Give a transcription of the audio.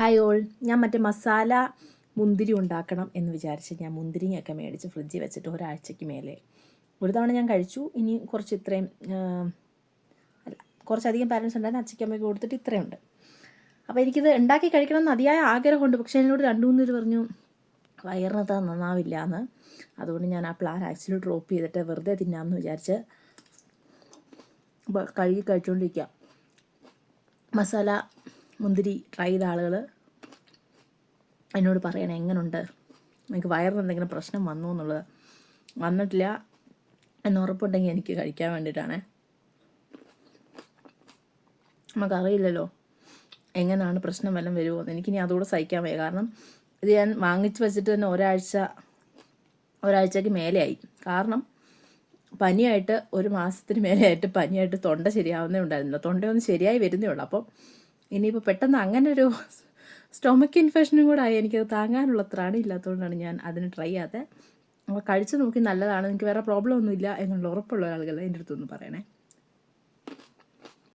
Hi all, ഞാൻ മറ്റേ മസാല മുന്തിരി ഉണ്ടാക്കണം എന്ന് വിചാരിച്ച് ഞാൻ മുന്തിരിങ്ങയൊക്കെ മേടിച്ച് ഫ്രിഡ്ജിൽ വെച്ചിട്ട് ഒരാഴ്ചയ്ക്ക് മേലെ ഒരു തവണ ഞാൻ കഴിച്ചു. ഇനി കുറച്ച് ഇത്രയും അല്ല കുറച്ചധികം പാരൻസ് ഉണ്ടായിരുന്നു, അച്ഛയ്ക്കമ്മയ്ക്ക് കൊടുത്തിട്ട് ഇത്രയുണ്ട്. അപ്പോൾ എനിക്കിത് ഉണ്ടാക്കി കഴിക്കണം എന്ന് അതിയായ ആഗ്രഹമുണ്ട്. പക്ഷേ എന്നോട് 2-3 പേര് പറഞ്ഞു വയറിനകത്ത് നന്നാവില്ല എന്ന്. അതുകൊണ്ട് ഞാൻ ആ പ്ലാൻ ആക്ച്വലി ഡ്രോപ്പ് ചെയ്തിട്ട് വെറുതെ തിന്നാമെന്ന് വിചാരിച്ച് കഴുകി കഴിച്ചുകൊണ്ടിരിക്കുക. മസാല മുന്തിരി ട്രൈ ചെയ്ത ആളുകൾ എന്നോട് പറയണേ എങ്ങനെയുണ്ട്, നിങ്ങൾക്ക് വയറിന് എന്തെങ്കിലും പ്രശ്നം വന്നു എന്നുള്ളത്. വന്നിട്ടില്ല എന്ന് ഉറപ്പുണ്ടെങ്കിൽ എനിക്ക് കഴിക്കാൻ വേണ്ടിയിട്ടാണ്. നമുക്കറിയില്ലല്ലോ എങ്ങനെയാണ് പ്രശ്നം വല്ലതും വരുമോ എന്ന്. എനിക്കിനി അതുകൂടെ സഹിക്കാൻ വയ്യ. കാരണം ഇത് ഞാൻ വാങ്ങിച്ച് വെച്ചിട്ട് തന്നെ ഒരാഴ്ചയ്ക്ക് മേലെയായി. കാരണം പനിയായിട്ട് 1 മാസത്തിന് മേലെയായിട്ട് പനിയായിട്ട് തൊണ്ട ശരിയാവുന്നേ ഉണ്ടായിരുന്നില്ല. തൊണ്ടയൊന്നും ശരിയായി വരുന്നേ ഉള്ളൂ. അപ്പം ഇനിയിപ്പോൾ പെട്ടെന്ന് അങ്ങനെ ഒരു സ്റ്റൊമക്ക് ഇൻഫെക്ഷനും കൂടെ ആയി. എനിക്കത് താങ്ങാനുള്ള ത്രാണിയില്ലാത്തതുകൊണ്ടാണ് ഞാൻ അതിന് ട്രൈ ചെയ്യാത്തത്. അപ്പോൾ കഴിച്ച് നോക്കി നല്ലതാണ്, എനിക്ക് വേറെ പ്രോബ്ലം ഒന്നുമില്ല എന്നുള്ള ഉറപ്പുള്ള ആളുകൾ എൻ്റെ അടുത്തൊന്ന് പറയണേ.